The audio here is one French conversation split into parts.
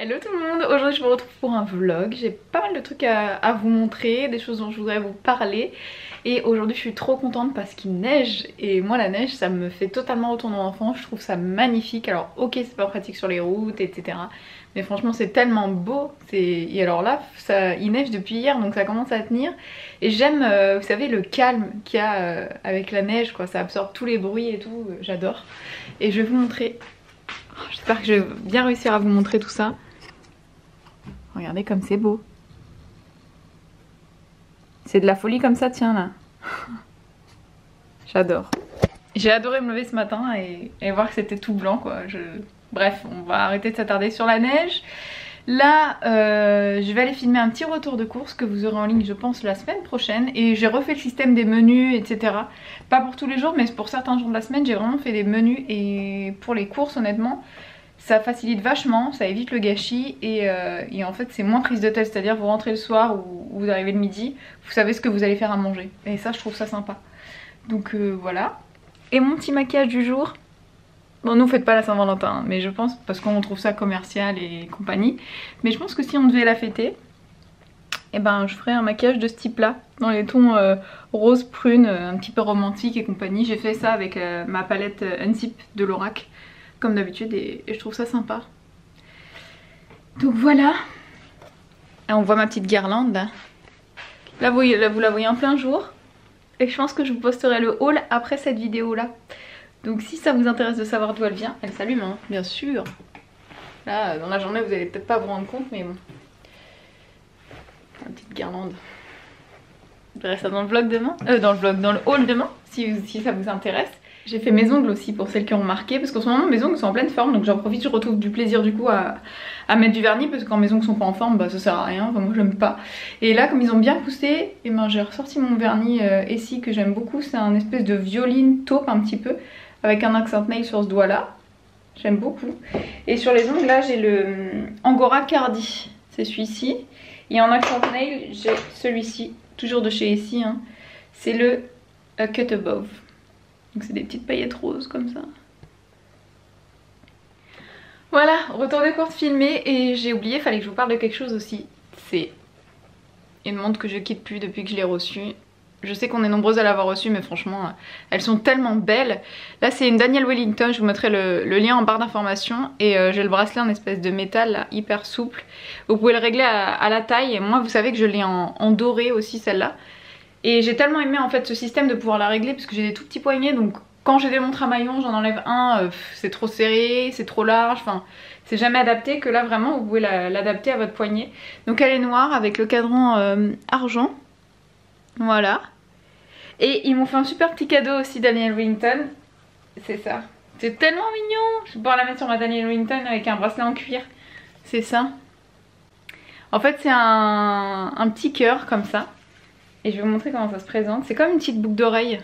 Hello tout le monde, aujourd'hui je vous retrouve pour un vlog. J'ai pas mal de trucs à vous montrer, des choses dont je voudrais vous parler. Et aujourd'hui je suis trop contente parce qu'il neige. Et moi la neige ça me fait totalement retourner en enfance, je trouve ça magnifique. Alors ok c'est pas pratique sur les routes etc. Mais franchement c'est tellement beau. Et alors là il neige depuis hier donc ça commence à tenir. Et j'aime vous savez le calme qu'il y a avec la neige quoi. Ça absorbe tous les bruits et tout, j'adore. Et je vais vous montrer. J'espère que je vais bien réussir à vous montrer tout ça. Regardez comme c'est beau. C'est de la folie comme ça, tiens là. J'adore. J'ai adoré me lever ce matin et voir que c'était tout blanc quoi. Bref, on va arrêter de s'attarder sur la neige. Là, je vais aller filmer un petit retour de course que vous aurez en ligne je pense la semaine prochaine. Et j'ai refait le système des menus etc. Pas pour tous les jours mais pour certains jours de la semaine j'ai vraiment fait des menus. Et pour les courses honnêtement ça facilite vachement, ça évite le gâchis et en fait c'est moins prise de tête. C'est à dire vous rentrez le soir ou vous arrivez le midi, vous savez ce que vous allez faire à manger. Et ça je trouve ça sympa. Donc voilà. Et mon petit maquillage du jour. Bon nous faites pas la Saint-Valentin hein, mais je pense parce qu'on trouve ça commercial et compagnie. Mais je pense que si on devait la fêter, et ben je ferais un maquillage de ce type là. Dans les tons rose prune, un petit peu romantique et compagnie. J'ai fait ça avec ma palette Unsip de Lorac. Comme d'habitude et je trouve ça sympa. Donc voilà. Et on voit ma petite guirlande là. Là vous la voyez en plein jour. Et je pense que je vous posterai le haul après cette vidéo là. Donc si ça vous intéresse de savoir d'où elle vient, elle s'allume hein, bien sûr. Là dans la journée vous allez peut-être pas vous rendre compte mais bon. Ma petite guirlande. Je verrai ça dans le vlog demain. Dans le haul demain si ça vous intéresse. J'ai fait mes ongles aussi pour celles qui ont remarqué parce qu'en ce moment mes ongles sont en pleine forme donc j'en profite, je retrouve du plaisir du coup à mettre du vernis parce que quand mes ongles sont pas en forme bah ça sert à rien, enfin moi j'aime pas. Et là comme ils ont bien poussé, et ben j'ai ressorti mon vernis Essie que j'aime beaucoup, c'est un espèce de violine taupe un petit peu avec un accent nail sur ce doigt là, j'aime beaucoup. Et sur les ongles là j'ai le Angora Cardi, c'est celui-ci. Et en accent nail j'ai celui-ci, toujours de chez Essie, hein. C'est le Cut Above. Donc c'est des petites paillettes roses comme ça. Voilà, retour de course filmé et j'ai oublié, fallait que je vous parle de quelque chose aussi. C'est une montre que je quitte plus depuis que je l'ai reçue. Je sais qu'on est nombreuses à l'avoir reçue mais franchement elles sont tellement belles. Là c'est une Daniel Wellington, je vous mettrai le lien en barre d'informations. Et j'ai le bracelet en espèce de métal là, hyper souple. Vous pouvez le régler à la taille et moi vous savez que je l'ai en doré aussi celle-là. Et j'ai tellement aimé en fait ce système de pouvoir la régler parce que j'ai des tout petits poignets donc quand j'ai des montres à maillot j'en enlève un, c'est trop serré, c'est trop large, enfin c'est jamais adapté, que là vraiment vous pouvez l'adapter à votre poignet. Donc elle est noire avec le cadran argent, voilà. Et ils m'ont fait un super petit cadeau aussi Daniel Wellington, c'est ça. C'est tellement mignon, je vais pouvoir la mettre sur ma Daniel Wellington avec un bracelet en cuir, c'est ça. En fait c'est un petit cœur comme ça. Et je vais vous montrer comment ça se présente. C'est comme une petite boucle d'oreille.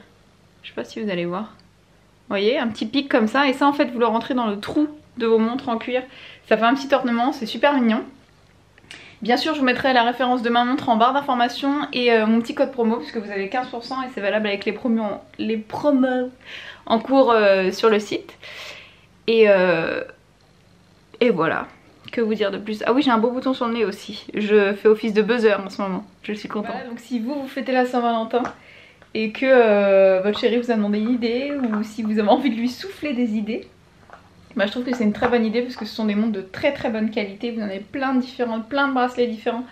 Je sais pas si vous allez voir. Vous voyez, un petit pic comme ça. Et ça en fait vous le rentrez dans le trou de vos montres en cuir. Ça fait un petit ornement, c'est super mignon. Bien sûr je vous mettrai la référence de ma montre en barre d'informations. Et mon petit code promo puisque vous avez 15% et c'est valable avec les promos en cours sur le site. Et voilà. Que vous dire de plus? Ah oui j'ai un beau bouton sur le nez aussi. Je fais office de buzzer en ce moment. Je suis contente. Voilà, donc si vous fêtez la Saint-Valentin et que votre chéri vous a demandé une idée ou si vous avez envie de lui souffler des idées, bah je trouve que c'est une très bonne idée parce que ce sont des montres de très très bonne qualité. Vous en avez plein de différents, plein de bracelets différents.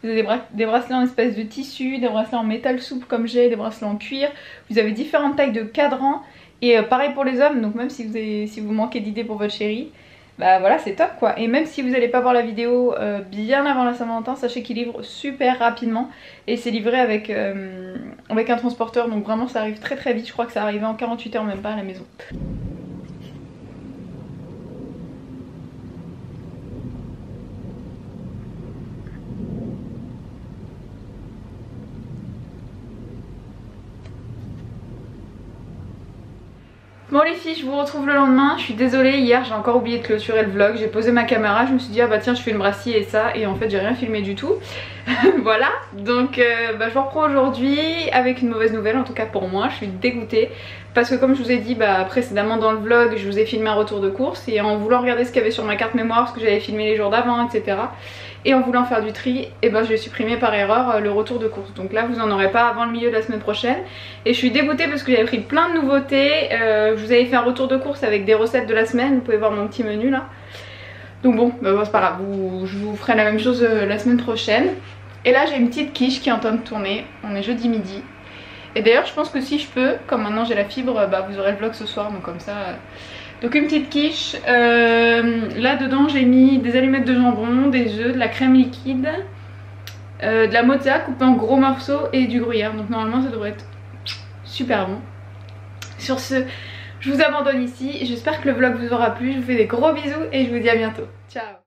Vous avez des bracelets en espèce de tissu, des bracelets en métal souple comme j'ai, des bracelets en cuir. Vous avez différentes tailles de cadrans et pareil pour les hommes. Donc même si vous manquez d'idées pour votre chéri, bah voilà c'est top quoi. Et même si vous n'allez pas voir la vidéo bien avant la Saint-Valentin, sachez qu'il livre super rapidement. Et c'est livré avec un transporteur donc vraiment ça arrive très très vite. Je crois que ça arrivait en 48 heures même pas à la maison. Bon les filles, je vous retrouve le lendemain. Je suis désolée, hier j'ai encore oublié de clôturer le vlog. J'ai posé ma caméra, je me suis dit ah bah tiens je fais une brassier et ça. Et en fait j'ai rien filmé du tout. Voilà, donc je vous reprends aujourd'hui avec une mauvaise nouvelle, en tout cas pour moi. Je suis dégoûtée parce que comme je vous ai dit précédemment dans le vlog, je vous ai filmé un retour de course et en voulant regarder ce qu'il y avait sur ma carte mémoire, ce que j'avais filmé les jours d'avant, etc. Et en voulant faire du tri, et ben je vais supprimer par erreur le retour de course. Donc là vous en aurez pas avant le milieu de la semaine prochaine. Et je suis dégoûtée parce que j'avais pris plein de nouveautés. Je vous avais fait un retour de course avec des recettes de la semaine, vous pouvez voir mon petit menu là. Donc bon, c'est pas grave, je vous ferai la même chose la semaine prochaine. Et là j'ai une petite quiche qui est en train de tourner, on est jeudi midi. Et d'ailleurs je pense que si je peux, comme maintenant j'ai la fibre, vous aurez le vlog ce soir, donc comme ça... Donc une petite quiche, là dedans j'ai mis des allumettes de jambon, des œufs, de la crème liquide, de la mozza coupée en gros morceaux et du gruyère. Donc normalement ça devrait être super bon. Sur ce, je vous abandonne ici, j'espère que le vlog vous aura plu, je vous fais des gros bisous et je vous dis à bientôt. Ciao.